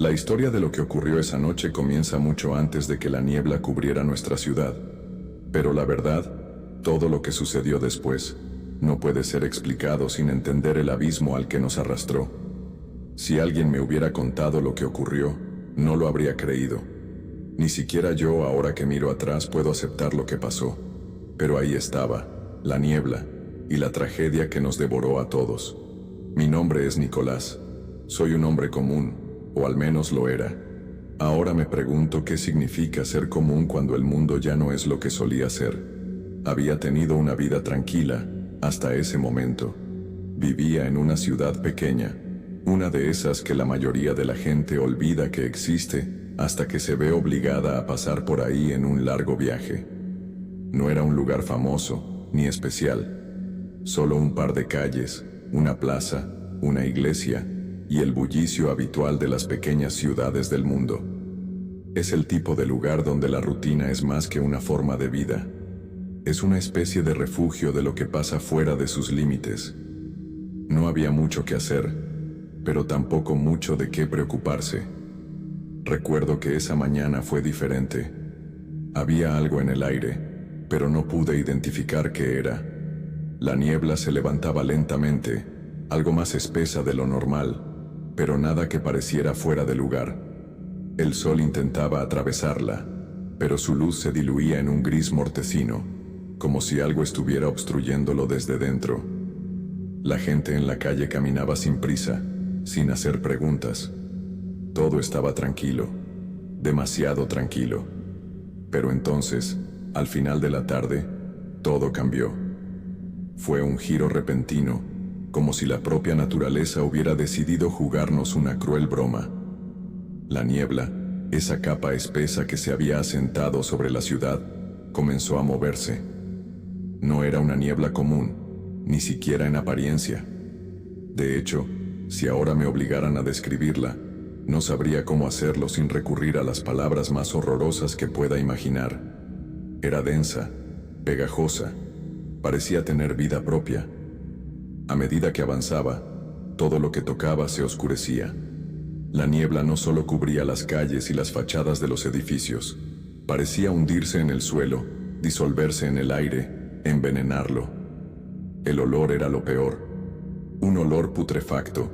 La historia de lo que ocurrió esa noche comienza mucho antes de que la niebla cubriera nuestra ciudad. Pero la verdad, todo lo que sucedió después, no puede ser explicado sin entender el abismo al que nos arrastró. Si alguien me hubiera contado lo que ocurrió, no lo habría creído. Ni siquiera yo, ahora que miro atrás, puedo aceptar lo que pasó. Pero ahí estaba, la niebla, y la tragedia que nos devoró a todos. Mi nombre es Nicolás. Soy un hombre común, o al menos lo era. Ahora me pregunto qué significa ser común cuando el mundo ya no es lo que solía ser. Había tenido una vida tranquila, hasta ese momento. Vivía en una ciudad pequeña, una de esas que la mayoría de la gente olvida que existe hasta que se ve obligada a pasar por ahí en un largo viaje. No era un lugar famoso, ni especial. Solo un par de calles, una plaza, una iglesia y el bullicio habitual de las pequeñas ciudades del mundo. Es el tipo de lugar donde la rutina es más que una forma de vida. Es una especie de refugio de lo que pasa fuera de sus límites. No había mucho que hacer, pero tampoco mucho de qué preocuparse. Recuerdo que esa mañana fue diferente. Había algo en el aire, pero no pude identificar qué era. La niebla se levantaba lentamente, algo más espesa de lo normal, pero nada que pareciera fuera de lugar. El sol intentaba atravesarla, pero su luz se diluía en un gris mortecino, como si algo estuviera obstruyéndolo desde dentro. La gente en la calle caminaba sin prisa, sin hacer preguntas. Todo estaba tranquilo, demasiado tranquilo. Pero entonces, al final de la tarde, todo cambió. Fue un giro repentino, como si la propia naturaleza hubiera decidido jugarnos una cruel broma. La niebla, esa capa espesa que se había asentado sobre la ciudad, comenzó a moverse. No era una niebla común, ni siquiera en apariencia. De hecho, si ahora me obligaran a describirla, no sabría cómo hacerlo sin recurrir a las palabras más horrorosas que pueda imaginar. Era densa, pegajosa, parecía tener vida propia. A medida que avanzaba, todo lo que tocaba se oscurecía. La niebla no solo cubría las calles y las fachadas de los edificios, parecía hundirse en el suelo, disolverse en el aire, envenenarlo. El olor era lo peor, un olor putrefacto,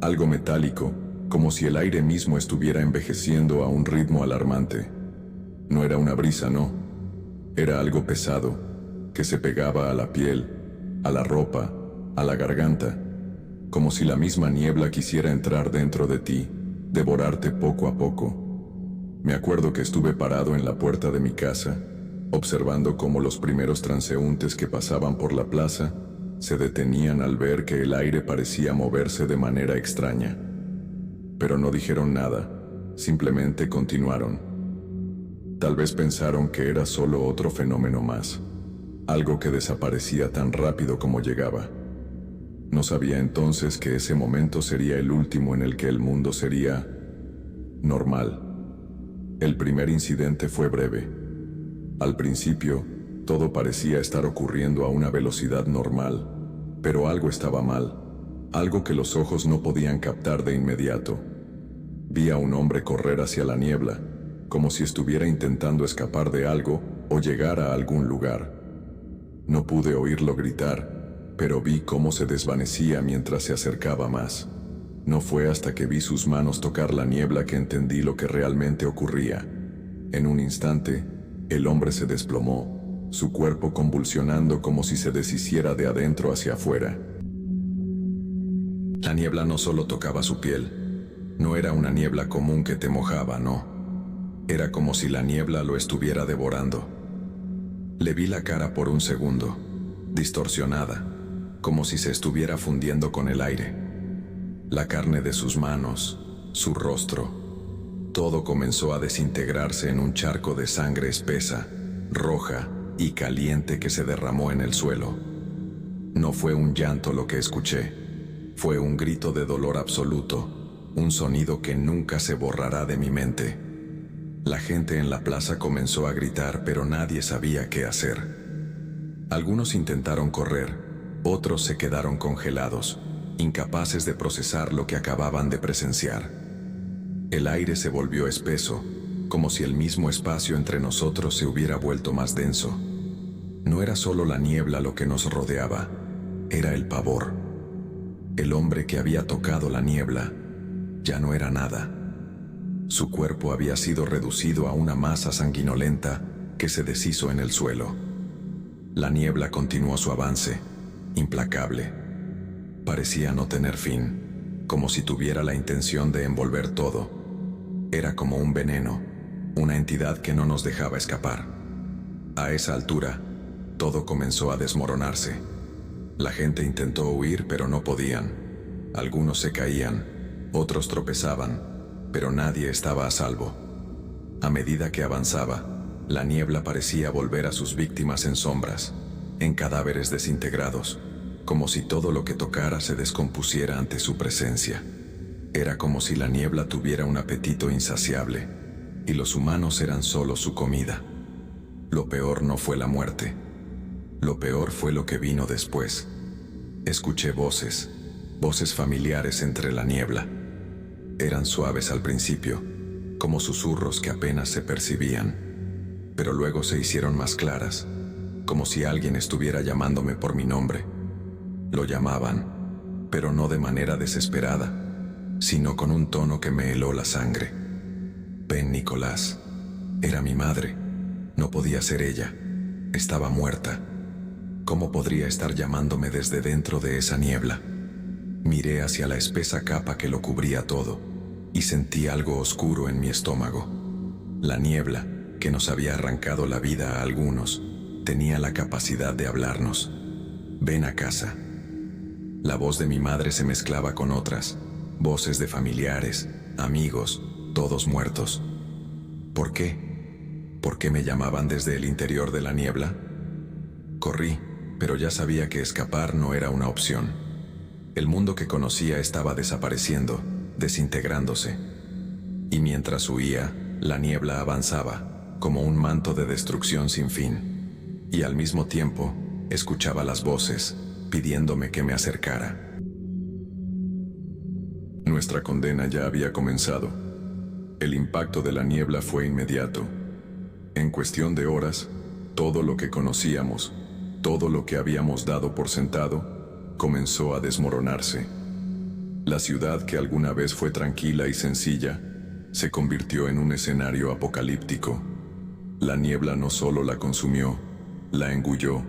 algo metálico, como si el aire mismo estuviera envejeciendo a un ritmo alarmante. No era una brisa, no. Era algo pesado, que se pegaba a la piel, a la ropa, a la garganta, como si la misma niebla quisiera entrar dentro de ti, devorarte poco a poco. Me acuerdo que estuve parado en la puerta de mi casa, observando cómo los primeros transeúntes que pasaban por la plaza se detenían al ver que el aire parecía moverse de manera extraña. Pero no dijeron nada, simplemente continuaron. Tal vez pensaron que era solo otro fenómeno más, algo que desaparecía tan rápido como llegaba. No sabía entonces que ese momento sería el último en el que el mundo sería normal. El primer incidente fue breve. Al principio, todo parecía estar ocurriendo a una velocidad normal, pero algo estaba mal, algo que los ojos no podían captar de inmediato. Vi a un hombre correr hacia la niebla, como si estuviera intentando escapar de algo o llegar a algún lugar. No pude oírlo gritar, pero vi cómo se desvanecía mientras se acercaba más. No fue hasta que vi sus manos tocar la niebla que entendí lo que realmente ocurría. En un instante, el hombre se desplomó, su cuerpo convulsionando como si se deshiciera de adentro hacia afuera. La niebla no solo tocaba su piel, no era una niebla común que te mojaba, no. Era como si la niebla lo estuviera devorando. Le vi la cara por un segundo, distorsionada, como si se estuviera fundiendo con el aire. La carne de sus manos, su rostro, todo comenzó a desintegrarse en un charco de sangre espesa, roja y caliente que se derramó en el suelo. No fue un llanto lo que escuché, fue un grito de dolor absoluto, un sonido que nunca se borrará de mi mente. La gente en la plaza comenzó a gritar, pero nadie sabía qué hacer. Algunos intentaron correr, otros se quedaron congelados, incapaces de procesar lo que acababan de presenciar. El aire se volvió espeso, como si el mismo espacio entre nosotros se hubiera vuelto más denso. No era solo la niebla lo que nos rodeaba, era el pavor. El hombre que había tocado la niebla ya no era nada. Su cuerpo había sido reducido a una masa sanguinolenta que se deshizo en el suelo. La niebla continuó su avance, implacable. Parecía no tener fin, como si tuviera la intención de envolver todo. Era como un veneno, una entidad que no nos dejaba escapar. A esa altura, todo comenzó a desmoronarse. La gente intentó huir, pero no podían. Algunos se caían, otros tropezaban, pero nadie estaba a salvo. A medida que avanzaba, la niebla parecía volver a sus víctimas en sombras, en cadáveres desintegrados, como si todo lo que tocara se descompusiera ante su presencia. Era como si la niebla tuviera un apetito insaciable, y los humanos eran solo su comida. Lo peor no fue la muerte. Lo peor fue lo que vino después. Escuché voces familiares entre la niebla. Eran suaves al principio, como susurros que apenas se percibían, pero luego se hicieron más claras, como si alguien estuviera llamándome por mi nombre. Lo llamaban, pero no de manera desesperada, sino con un tono que me heló la sangre. Ven, Nicolás. Era mi madre. No podía ser ella. Estaba muerta. ¿Cómo podría estar llamándome desde dentro de esa niebla? Miré hacia la espesa capa que lo cubría todo, y sentí algo oscuro en mi estómago. La niebla, que nos había arrancado la vida a algunos, tenía la capacidad de hablarnos. Ven a casa. La voz de mi madre se mezclaba con otras, voces de familiares, amigos, todos muertos. ¿Por qué? ¿Por qué me llamaban desde el interior de la niebla? Corrí, pero ya sabía que escapar no era una opción. El mundo que conocía estaba desapareciendo, desintegrándose. Y mientras huía, la niebla avanzaba, como un manto de destrucción sin fin. Y al mismo tiempo, escuchaba las voces, pidiéndome que me acercara. Nuestra condena ya había comenzado. El impacto de la niebla fue inmediato. En cuestión de horas, todo lo que conocíamos, todo lo que habíamos dado por sentado, comenzó a desmoronarse. La ciudad que alguna vez fue tranquila y sencilla, se convirtió en un escenario apocalíptico. La niebla no solo la consumió, la engulló,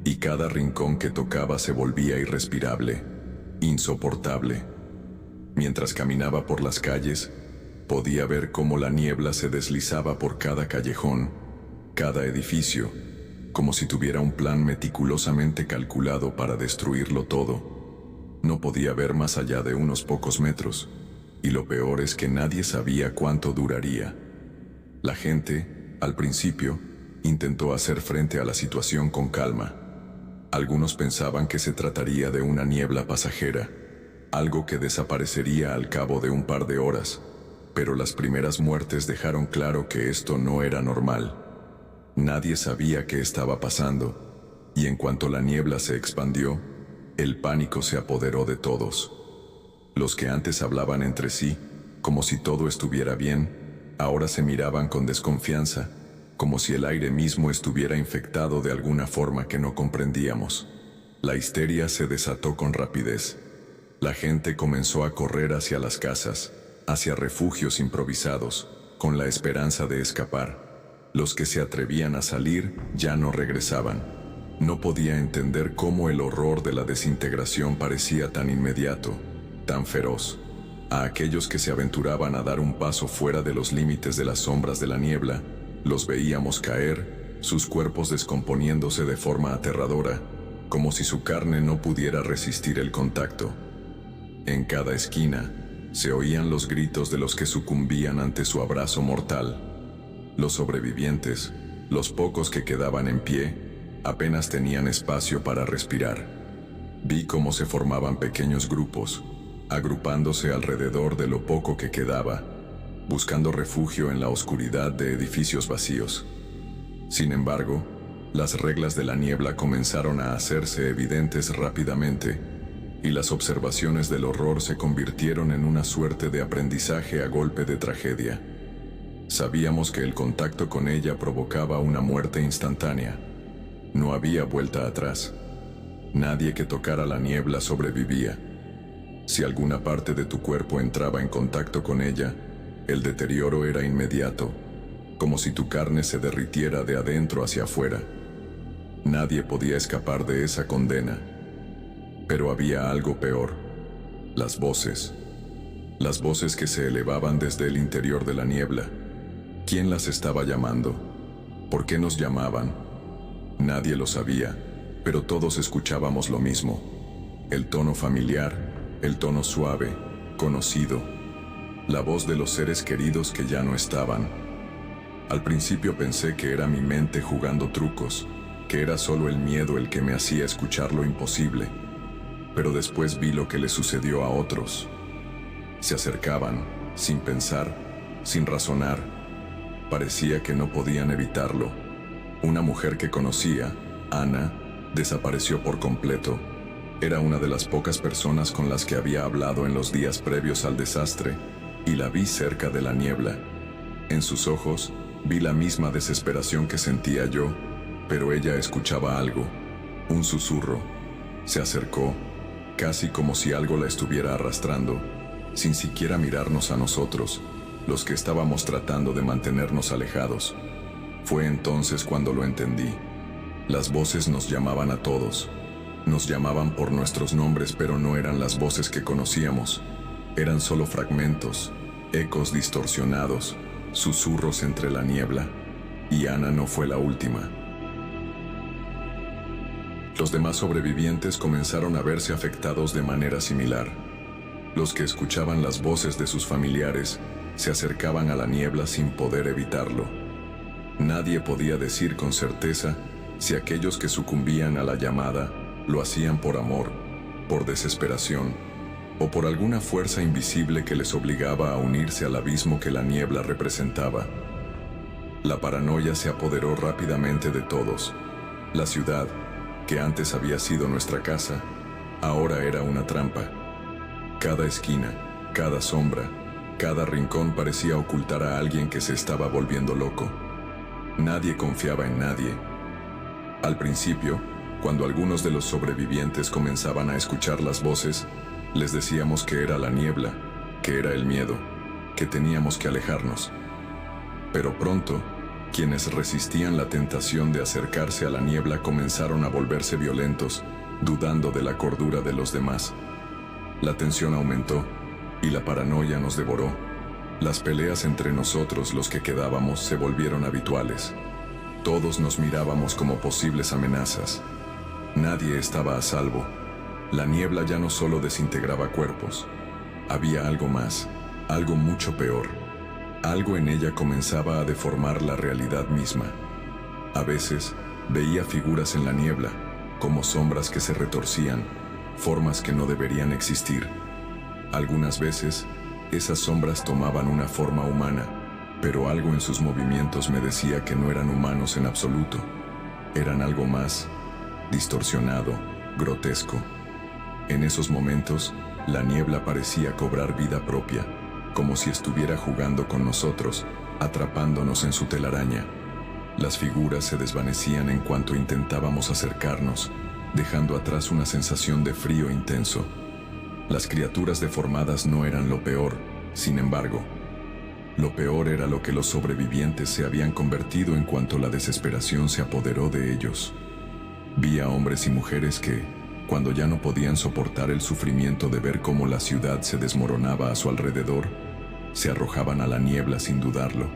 y cada rincón que tocaba se volvía irrespirable, insoportable. Mientras caminaba por las calles, podía ver cómo la niebla se deslizaba por cada callejón, cada edificio, como si tuviera un plan meticulosamente calculado para destruirlo todo. No podía ver más allá de unos pocos metros, y lo peor es que nadie sabía cuánto duraría. La gente, al principio, intentó hacer frente a la situación con calma. Algunos pensaban que se trataría de una niebla pasajera, algo que desaparecería al cabo de un par de horas, pero las primeras muertes dejaron claro que esto no era normal. Nadie sabía qué estaba pasando, y en cuanto la niebla se expandió, el pánico se apoderó de todos. Los que antes hablaban entre sí, como si todo estuviera bien, ahora se miraban con desconfianza, como si el aire mismo estuviera infectado de alguna forma que no comprendíamos. La histeria se desató con rapidez. La gente comenzó a correr hacia las casas, hacia refugios improvisados, con la esperanza de escapar. Los que se atrevían a salir ya no regresaban. No podía entender cómo el horror de la desintegración parecía tan inmediato, tan feroz. A aquellos que se aventuraban a dar un paso fuera de los límites de las sombras de la niebla, los veíamos caer, sus cuerpos descomponiéndose de forma aterradora, como si su carne no pudiera resistir el contacto. En cada esquina, se oían los gritos de los que sucumbían ante su abrazo mortal. Los sobrevivientes, los pocos que quedaban en pie, apenas tenían espacio para respirar. Vi cómo se formaban pequeños grupos, agrupándose alrededor de lo poco que quedaba, buscando refugio en la oscuridad de edificios vacíos. Sin embargo, las reglas de la niebla comenzaron a hacerse evidentes rápidamente. y las observaciones del horror se convirtieron en una suerte de aprendizaje a golpe de tragedia. Sabíamos que el contacto con ella provocaba una muerte instantánea. No había vuelta atrás. Nadie que tocara la niebla sobrevivía. Si alguna parte de tu cuerpo entraba en contacto con ella, el deterioro era inmediato, como si tu carne se derritiera de adentro hacia afuera. Nadie podía escapar de esa condena. Pero había algo peor: las voces. Las voces que se elevaban desde el interior de la niebla. ¿Quién las estaba llamando? ¿Por qué nos llamaban? Nadie lo sabía, pero todos escuchábamos lo mismo. El tono familiar, el tono suave, conocido. La voz de los seres queridos que ya no estaban. Al principio pensé que era mi mente jugando trucos, que era solo el miedo el que me hacía escuchar lo imposible. Pero después vi lo que le sucedió a otros. Se acercaban, sin pensar, sin razonar. Parecía que no podían evitarlo. Una mujer que conocía, Ana, desapareció por completo. Era una de las pocas personas con las que había hablado en los días previos al desastre, y la vi cerca de la niebla. En sus ojos, vi la misma desesperación que sentía yo, pero ella escuchaba algo, un susurro. Se acercó, casi como si algo la estuviera arrastrando, sin siquiera mirarnos a nosotros, los que estábamos tratando de mantenernos alejados. Fue entonces cuando lo entendí. Las voces nos llamaban a todos. Nos llamaban por nuestros nombres, pero no eran las voces que conocíamos. Eran solo fragmentos, ecos distorsionados, susurros entre la niebla. Y Ana no fue la última. Los demás sobrevivientes comenzaron a verse afectados de manera similar. Los que escuchaban las voces de sus familiares se acercaban a la niebla sin poder evitarlo. Nadie podía decir con certeza si aquellos que sucumbían a la llamada lo hacían por amor, por desesperación, o por alguna fuerza invisible que les obligaba a unirse al abismo que la niebla representaba. La paranoia se apoderó rápidamente de todos. La ciudad, que antes había sido nuestra casa, ahora era una trampa. Cada esquina, cada sombra, cada rincón parecía ocultar a alguien que se estaba volviendo loco. Nadie confiaba en nadie. Al principio, cuando algunos de los sobrevivientes comenzaban a escuchar las voces, les decíamos que era la niebla, que era el miedo, que teníamos que alejarnos. Pero pronto, quienes resistían la tentación de acercarse a la niebla comenzaron a volverse violentos, dudando de la cordura de los demás. La tensión aumentó, y la paranoia nos devoró. Las peleas entre nosotros, los que quedábamos, se volvieron habituales. Todos nos mirábamos como posibles amenazas. Nadie estaba a salvo. La niebla ya no solo desintegraba cuerpos. Había algo más, algo mucho peor. Algo en ella comenzaba a deformar la realidad misma. A veces, veía figuras en la niebla, como sombras que se retorcían, formas que no deberían existir. Algunas veces, esas sombras tomaban una forma humana, pero algo en sus movimientos me decía que no eran humanos en absoluto. Eran algo más, distorsionado, grotesco. En esos momentos, la niebla parecía cobrar vida propia, como si estuviera jugando con nosotros, atrapándonos en su telaraña. Las figuras se desvanecían en cuanto intentábamos acercarnos, dejando atrás una sensación de frío intenso. Las criaturas deformadas no eran lo peor, sin embargo. Lo peor era lo que los sobrevivientes se habían convertido en cuanto la desesperación se apoderó de ellos. Vi a hombres y mujeres que, cuando ya no podían soportar el sufrimiento de ver cómo la ciudad se desmoronaba a su alrededor, se arrojaban a la niebla sin dudarlo.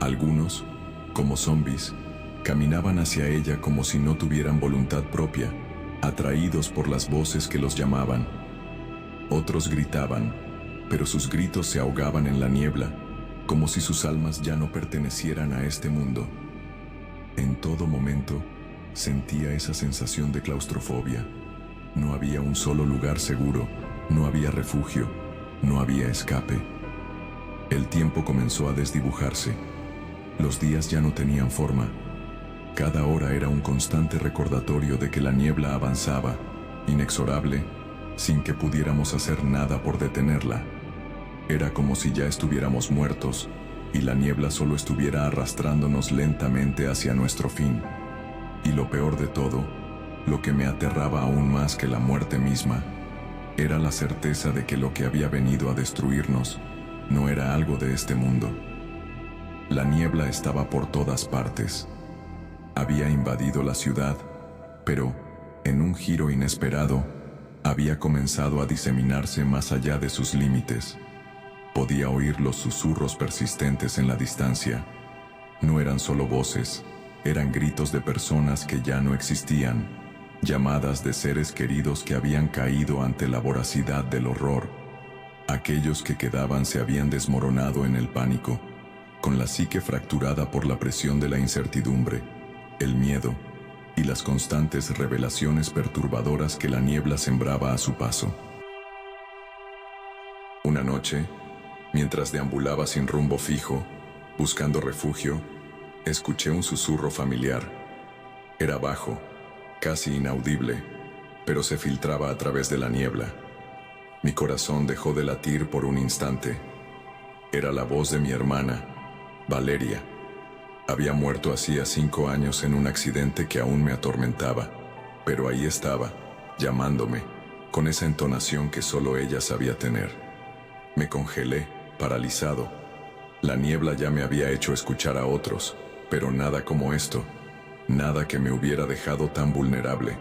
Algunos, como zombies, caminaban hacia ella como si no tuvieran voluntad propia, atraídos por las voces que los llamaban. Otros gritaban, pero sus gritos se ahogaban en la niebla, como si sus almas ya no pertenecieran a este mundo. En todo momento, sentía esa sensación de claustrofobia. No había un solo lugar seguro, no había refugio, no había escape. El tiempo comenzó a desdibujarse. Los días ya no tenían forma. Cada hora era un constante recordatorio de que la niebla avanzaba, inexorable, sin que pudiéramos hacer nada por detenerla. Era como si ya estuviéramos muertos, y la niebla solo estuviera arrastrándonos lentamente hacia nuestro fin. Y lo peor de todo, lo que me aterraba aún más que la muerte misma, era la certeza de que lo que había venido a destruirnos no era algo de este mundo. La niebla estaba por todas partes. Había invadido la ciudad, pero, en un giro inesperado, había comenzado a diseminarse más allá de sus límites. Podía oír los susurros persistentes en la distancia. No eran solo voces, eran gritos de personas que ya no existían, llamadas de seres queridos que habían caído ante la voracidad del horror. Aquellos que quedaban se habían desmoronado en el pánico, con la psique fracturada por la presión de la incertidumbre, el miedo y las constantes revelaciones perturbadoras que la niebla sembraba a su paso. Una noche, mientras deambulaba sin rumbo fijo, buscando refugio, escuché un susurro familiar. Era bajo, casi inaudible, pero se filtraba a través de la niebla. Mi corazón dejó de latir por un instante. Era la voz de mi hermana, Valeria. Había muerto hacía 5 años en un accidente que aún me atormentaba, pero ahí estaba, llamándome, con esa entonación que solo ella sabía tener. Me congelé, paralizado. La niebla ya me había hecho escuchar a otros, pero nada como esto, nada que me hubiera dejado tan vulnerable.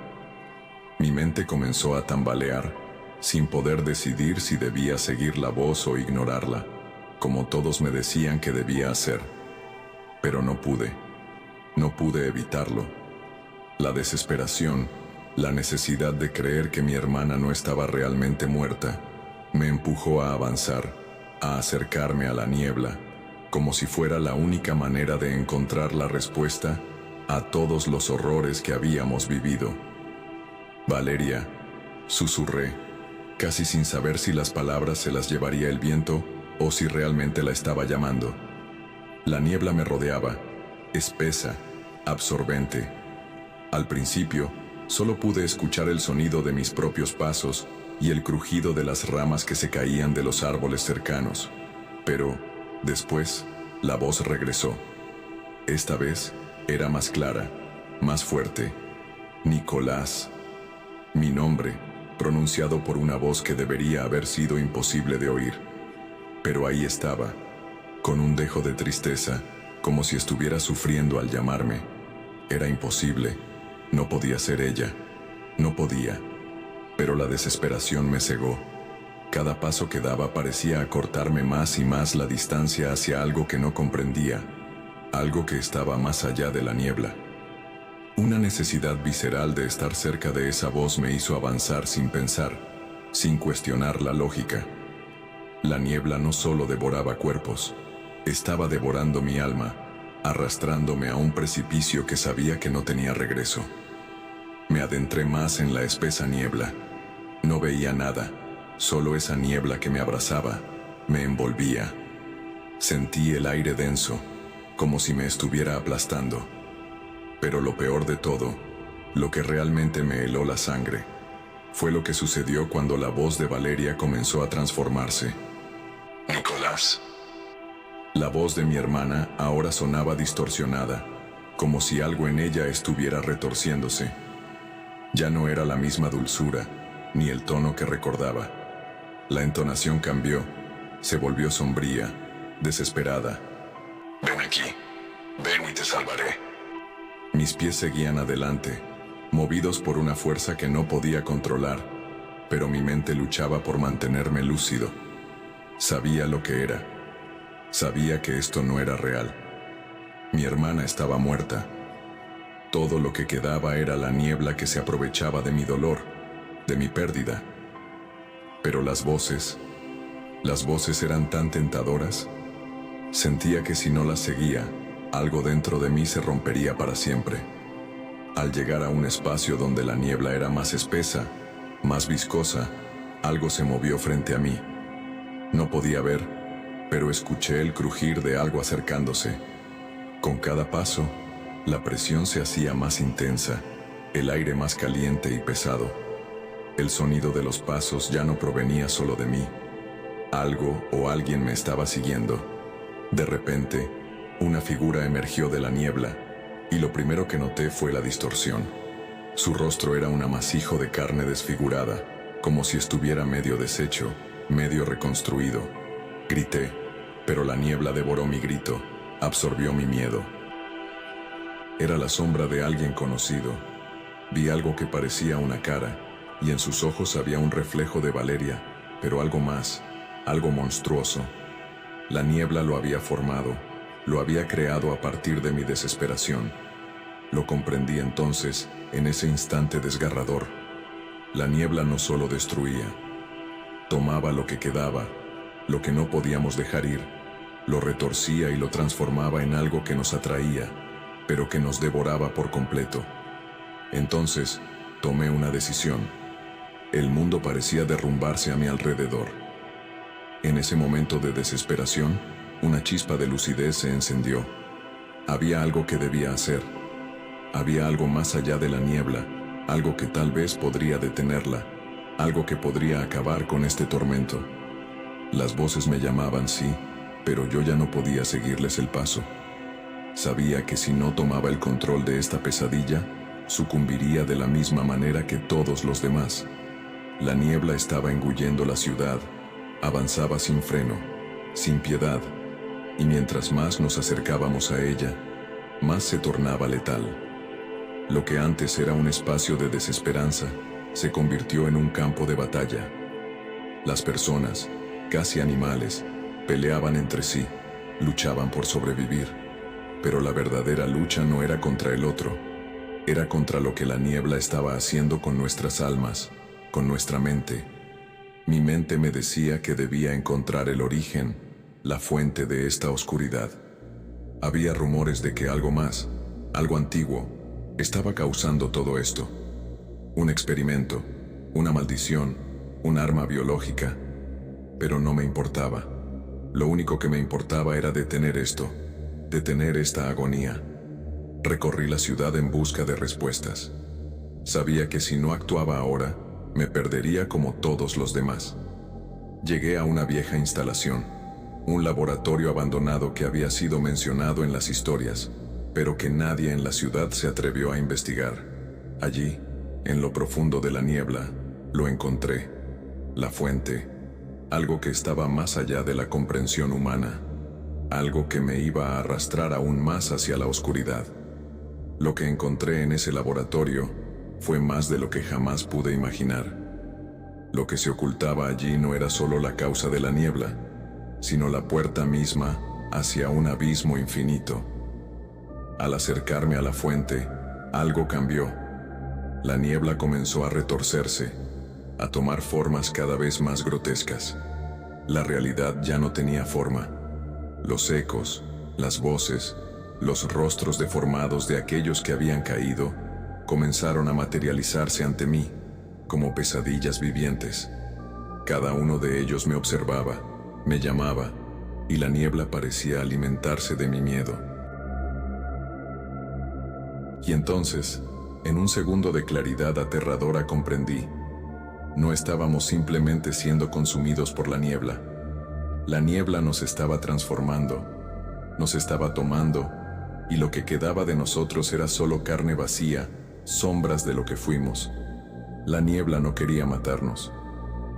Mi mente comenzó a tambalear, sin poder decidir si debía seguir la voz o ignorarla, como todos me decían que debía hacer. Pero no pude evitarlo. La desesperación, la necesidad de creer que mi hermana no estaba realmente muerta, me empujó a avanzar, a acercarme a la niebla, como si fuera la única manera de encontrar la respuesta a todos los horrores que habíamos vivido. Valeria, susurré, casi sin saber si las palabras se las llevaría el viento o si realmente la estaba llamando. La niebla me rodeaba, espesa, absorbente. Al principio, solo pude escuchar el sonido de mis propios pasos y el crujido de las ramas que se caían de los árboles cercanos. Pero, después, la voz regresó. Esta vez, era más clara, más fuerte. Nicolás. Mi nombre, pronunciado por una voz que debería haber sido imposible de oír. Pero ahí estaba, con un dejo de tristeza, como si estuviera sufriendo al llamarme. Era imposible, no podía ser ella, no podía. Pero la desesperación me cegó. Cada paso que daba parecía acortarme más y más la distancia hacia algo que no comprendía, algo que estaba más allá de la niebla. Una necesidad visceral de estar cerca de esa voz me hizo avanzar sin pensar, sin cuestionar la lógica. La niebla no solo devoraba cuerpos, estaba devorando mi alma, arrastrándome a un precipicio que sabía que no tenía regreso. Me adentré más en la espesa niebla. No veía nada, solo esa niebla que me abrazaba, me envolvía. Sentí el aire denso, como si me estuviera aplastando. Pero lo peor de todo, lo que realmente me heló la sangre, fue lo que sucedió cuando la voz de Valeria comenzó a transformarse. Nicolás. La voz de mi hermana ahora sonaba distorsionada, como si algo en ella estuviera retorciéndose. Ya no era la misma dulzura, ni el tono que recordaba. La entonación cambió, se volvió sombría, desesperada. Ven aquí, ven y te salvaré. Mis pies seguían adelante, movidos por una fuerza que no podía controlar, pero mi mente luchaba por mantenerme lúcido. Sabía lo que era. Sabía que esto no era real. Mi hermana estaba muerta. Todo lo que quedaba era la niebla que se aprovechaba de mi dolor, de mi pérdida. Pero las voces eran tan tentadoras. Sentía que si no las seguía, algo dentro de mí se rompería para siempre. Al llegar a un espacio donde la niebla era más espesa, más viscosa, algo se movió frente a mí. No podía ver, pero escuché el crujir de algo acercándose. Con cada paso, la presión se hacía más intensa, el aire más caliente y pesado. El sonido de los pasos ya no provenía solo de mí. Algo o alguien me estaba siguiendo. De repente, una figura emergió de la niebla, y lo primero que noté fue la distorsión. Su rostro era un amasijo de carne desfigurada, como si estuviera medio deshecho, medio reconstruido. Grité, pero la niebla devoró mi grito, absorbió mi miedo. Era la sombra de alguien conocido. Vi algo que parecía una cara, y en sus ojos había un reflejo de Valeria, pero algo más, algo monstruoso. La niebla lo había formado, lo había creado a partir de mi desesperación. Lo comprendí entonces, en ese instante desgarrador. La niebla no solo destruía, tomaba lo que quedaba, lo que no podíamos dejar ir, lo retorcía y lo transformaba en algo que nos atraía, pero que nos devoraba por completo. Entonces, tomé una decisión. El mundo parecía derrumbarse a mi alrededor. En ese momento de desesperación, una chispa de lucidez se encendió. Había algo que debía hacer. Había algo más allá de la niebla, algo que tal vez podría detenerla, algo que podría acabar con este tormento. Las voces me llamaban, sí, pero yo ya no podía seguirles el paso. Sabía que si no tomaba el control de esta pesadilla, sucumbiría de la misma manera que todos los demás. La niebla estaba engullendo la ciudad, avanzaba sin freno, sin piedad, y mientras más nos acercábamos a ella, más se tornaba letal. Lo que antes era un espacio de desesperanza, se convirtió en un campo de batalla. Las personas, casi animales, peleaban entre sí, luchaban por sobrevivir. Pero la verdadera lucha no era contra el otro, era contra lo que la niebla estaba haciendo con nuestras almas, con nuestra mente. Mi mente me decía que debía encontrar el origen, la fuente de esta oscuridad. Había rumores de que algo más, algo antiguo, estaba causando todo esto. Un experimento, una maldición, un arma biológica. Pero no me importaba. Lo único que me importaba era detener esto, detener esta agonía. Recorrí la ciudad en busca de respuestas. Sabía que si no actuaba ahora, me perdería como todos los demás. Llegué a una vieja instalación, un laboratorio abandonado que había sido mencionado en las historias, pero que nadie en la ciudad se atrevió a investigar. Allí, en lo profundo de la niebla, lo encontré. La fuente, algo que estaba más allá de la comprensión humana, algo que me iba a arrastrar aún más hacia la oscuridad. Lo que encontré en ese laboratorio fue más de lo que jamás pude imaginar. Lo que se ocultaba allí no era solo la causa de la niebla, sino la puerta misma hacia un abismo infinito. Al acercarme a la fuente, algo cambió. La niebla comenzó a retorcerse, a tomar formas cada vez más grotescas. La realidad ya no tenía forma. Los ecos, las voces, los rostros deformados de aquellos que habían caído, comenzaron a materializarse ante mí, como pesadillas vivientes. Cada uno de ellos me observaba, me llamaba, y la niebla parecía alimentarse de mi miedo. Y entonces, en un segundo de claridad aterradora comprendí. No estábamos simplemente siendo consumidos por la niebla. La niebla nos estaba transformando, nos estaba tomando, y lo que quedaba de nosotros era solo carne vacía, sombras de lo que fuimos. La niebla no quería matarnos,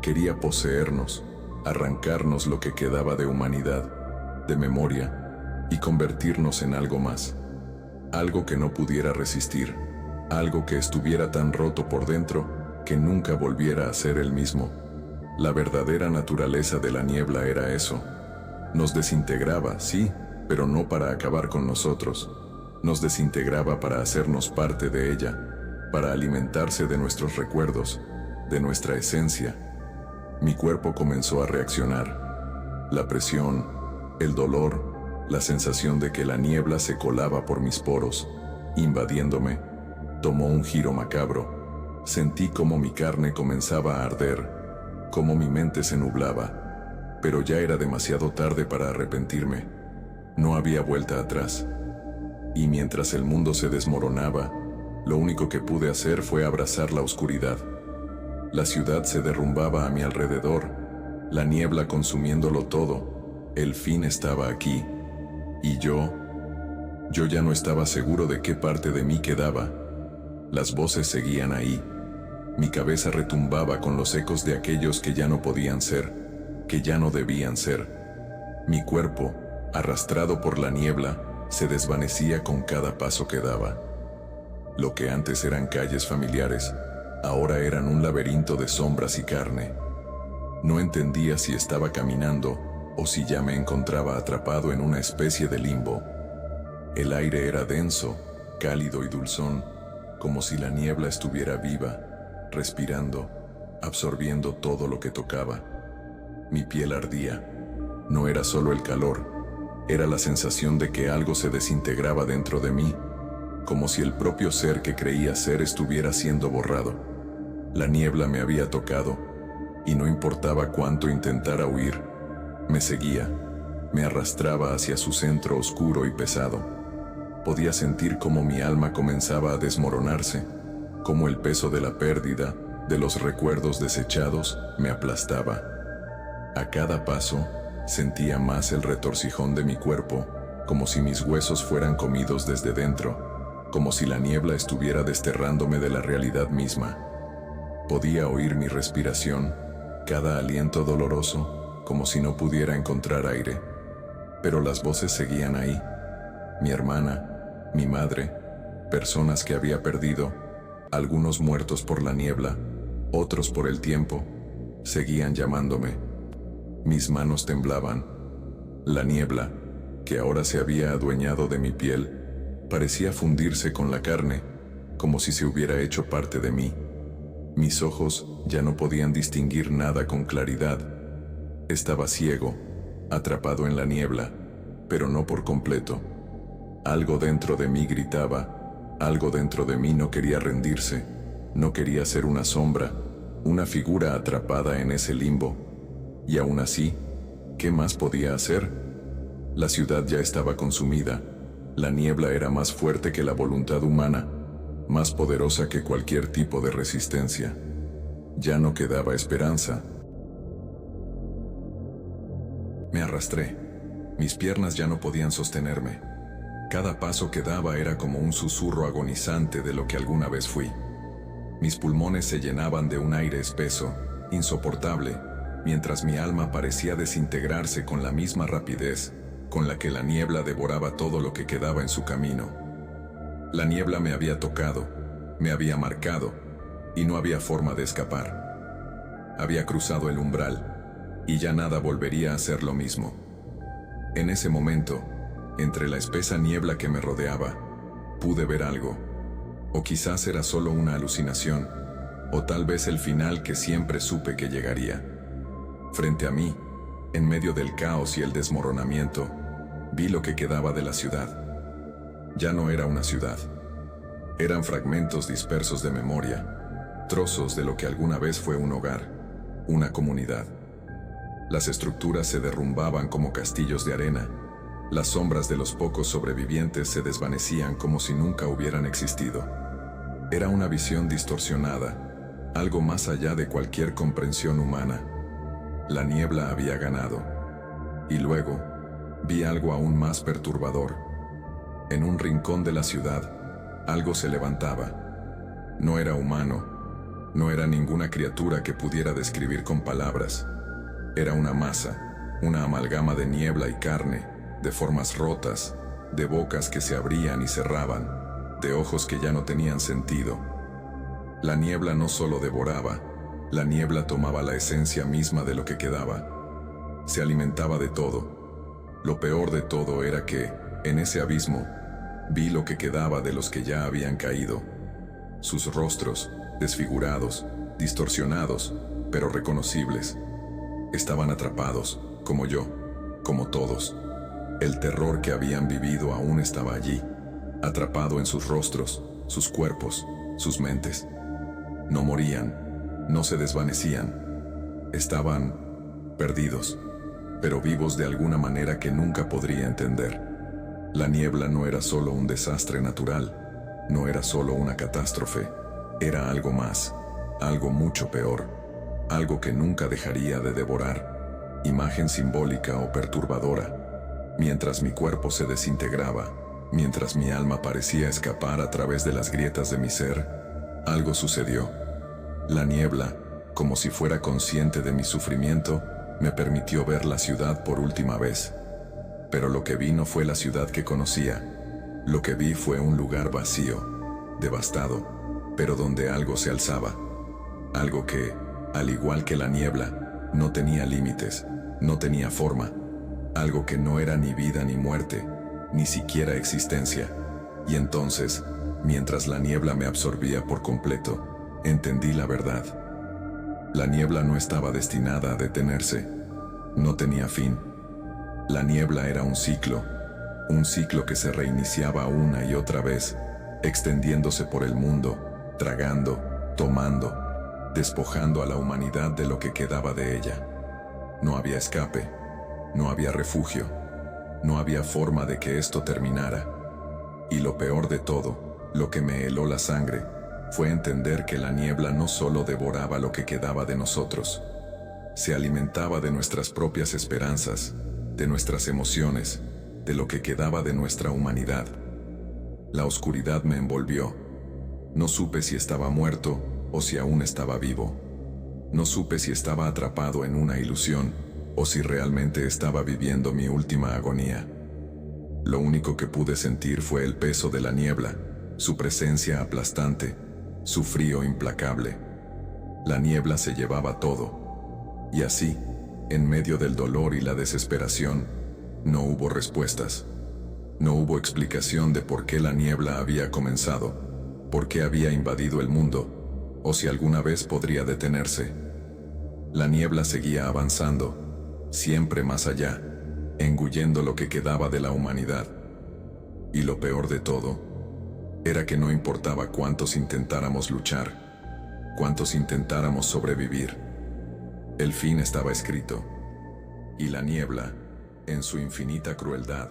quería poseernos, arrancarnos lo que quedaba de humanidad, de memoria, y convertirnos en algo más. Algo que no pudiera resistir, algo que estuviera tan roto por dentro que nunca volviera a ser el mismo. La verdadera naturaleza de la niebla era eso. Nos desintegraba, sí, pero no para acabar con nosotros. Nos desintegraba para hacernos parte de ella, para alimentarse de nuestros recuerdos, de nuestra esencia. Mi cuerpo comenzó a reaccionar. La presión, el dolor, la sensación de que la niebla se colaba por mis poros, invadiéndome, tomó un giro macabro. Sentí cómo mi carne comenzaba a arder, cómo mi mente se nublaba, pero ya era demasiado tarde para arrepentirme. No había vuelta atrás. Y mientras el mundo se desmoronaba, lo único que pude hacer fue abrazar la oscuridad. La ciudad se derrumbaba a mi alrededor, la niebla consumiéndolo todo. El fin estaba aquí. Y yo ya no estaba seguro de qué parte de mí quedaba. Las voces seguían ahí. Mi cabeza retumbaba con los ecos de aquellos que ya no podían ser, que ya no debían ser. Mi cuerpo, arrastrado por la niebla, se desvanecía con cada paso que daba. Lo que antes eran calles familiares, ahora eran un laberinto de sombras y carne. No entendía si estaba caminando o si ya me encontraba atrapado en una especie de limbo. El aire era denso, cálido y dulzón, como si la niebla estuviera viva, respirando, absorbiendo todo lo que tocaba. Mi piel ardía. No era solo el calor, era la sensación de que algo se desintegraba dentro de mí, como si el propio ser que creía ser estuviera siendo borrado. La niebla me había tocado, y no importaba cuánto intentara huir, me seguía, me arrastraba hacia su centro oscuro y pesado. Podía sentir cómo mi alma comenzaba a desmoronarse, cómo el peso de la pérdida, de los recuerdos desechados, me aplastaba. A cada paso, sentía más el retorcijón de mi cuerpo, como si mis huesos fueran comidos desde dentro, como si la niebla estuviera desterrándome de la realidad misma. Podía oír mi respiración, cada aliento doloroso, como si no pudiera encontrar aire. Pero las voces seguían ahí. Mi hermana, mi madre, personas que había perdido, algunos muertos por la niebla, otros por el tiempo, seguían llamándome. Mis manos temblaban. La niebla, que ahora se había adueñado de mi piel, parecía fundirse con la carne, como si se hubiera hecho parte de mí. Mis ojos ya no podían distinguir nada con claridad. Estaba ciego, atrapado en la niebla, pero no por completo. Algo dentro de mí gritaba, algo dentro de mí no quería rendirse, no quería ser una sombra, una figura atrapada en ese limbo. Y aún así, ¿qué más podía hacer? La ciudad ya estaba consumida, la niebla era más fuerte que la voluntad humana, más poderosa que cualquier tipo de resistencia. Ya no quedaba esperanza. Me arrastré. Mis piernas ya no podían sostenerme. Cada paso que daba era como un susurro agonizante de lo que alguna vez fui. Mis pulmones se llenaban de un aire espeso, insoportable, mientras mi alma parecía desintegrarse con la misma rapidez con la que la niebla devoraba todo lo que quedaba en su camino. La niebla me había tocado, me había marcado, y no había forma de escapar. Había cruzado el umbral, y ya nada volvería a ser lo mismo. En ese momento, entre la espesa niebla que me rodeaba, pude ver algo. O quizás era solo una alucinación, o tal vez el final que siempre supe que llegaría. Frente a mí, en medio del caos y el desmoronamiento, vi lo que quedaba de la ciudad. Ya no era una ciudad. Eran fragmentos dispersos de memoria, trozos de lo que alguna vez fue un hogar, una comunidad. Las estructuras se derrumbaban como castillos de arena. Las sombras de los pocos sobrevivientes se desvanecían como si nunca hubieran existido. Era una visión distorsionada, algo más allá de cualquier comprensión humana. La niebla había ganado. Y luego, vi algo aún más perturbador. En un rincón de la ciudad, algo se levantaba. No era humano, no era ninguna criatura que pudiera describir con palabras. Era una masa, una amalgama de niebla y carne, de formas rotas, de bocas que se abrían y cerraban, de ojos que ya no tenían sentido. La niebla no solo devoraba, la niebla tomaba la esencia misma de lo que quedaba. Se alimentaba de todo. Lo peor de todo era que, en ese abismo, vi lo que quedaba de los que ya habían caído. Sus rostros, desfigurados, distorsionados, pero reconocibles. Estaban atrapados, como yo, como todos. El terror que habían vivido aún estaba allí, atrapado en sus rostros, sus cuerpos, sus mentes. No morían, no se desvanecían. Estaban perdidos, pero vivos de alguna manera que nunca podría entender. La niebla no era solo un desastre natural, no era solo una catástrofe, era algo más. algo mucho peor, algo que nunca dejaría de devorar, imagen simbólica o perturbadora. Mientras mi cuerpo se desintegraba, mientras mi alma parecía escapar a través de las grietas de mi ser, algo sucedió. La niebla, como si fuera consciente de mi sufrimiento, me permitió ver la ciudad por última vez. Pero lo que vi no fue la ciudad que conocía. Lo que vi fue un lugar vacío, devastado, pero donde algo se alzaba. Algo que, al igual que la niebla, no tenía límites, no tenía forma. Algo que no era ni vida ni muerte, ni siquiera existencia. Y entonces, mientras la niebla me absorbía por completo, entendí la verdad. La niebla no estaba destinada a detenerse. No tenía fin. La niebla era un ciclo que se reiniciaba una y otra vez, extendiéndose por el mundo, tragando, tomando, despojando a la humanidad de lo que quedaba de ella. No había escape, no había refugio, no había forma de que esto terminara. Y lo peor de todo, lo que me heló la sangre, fue entender que la niebla no solo devoraba lo que quedaba de nosotros, se alimentaba de nuestras propias esperanzas, de nuestras emociones, de lo que quedaba de nuestra humanidad. La oscuridad me envolvió. No supe si estaba muerto o si aún estaba vivo. No supe si estaba atrapado en una ilusión o si realmente estaba viviendo mi última agonía. Lo único que pude sentir fue el peso de la niebla, su presencia aplastante, su frío implacable. La niebla se llevaba todo. Y así, en medio del dolor y la desesperación, no hubo respuestas. No hubo explicación de por qué la niebla había comenzado, por qué había invadido el mundo, o si alguna vez podría detenerse. La niebla seguía avanzando, siempre más allá, engullendo lo que quedaba de la humanidad. Y lo peor de todo, era que no importaba cuántos intentáramos luchar, cuántos intentáramos sobrevivir. El fin estaba escrito, y la niebla, en su infinita crueldad,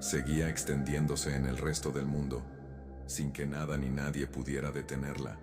seguía extendiéndose en el resto del mundo, sin que nada ni nadie pudiera detenerla.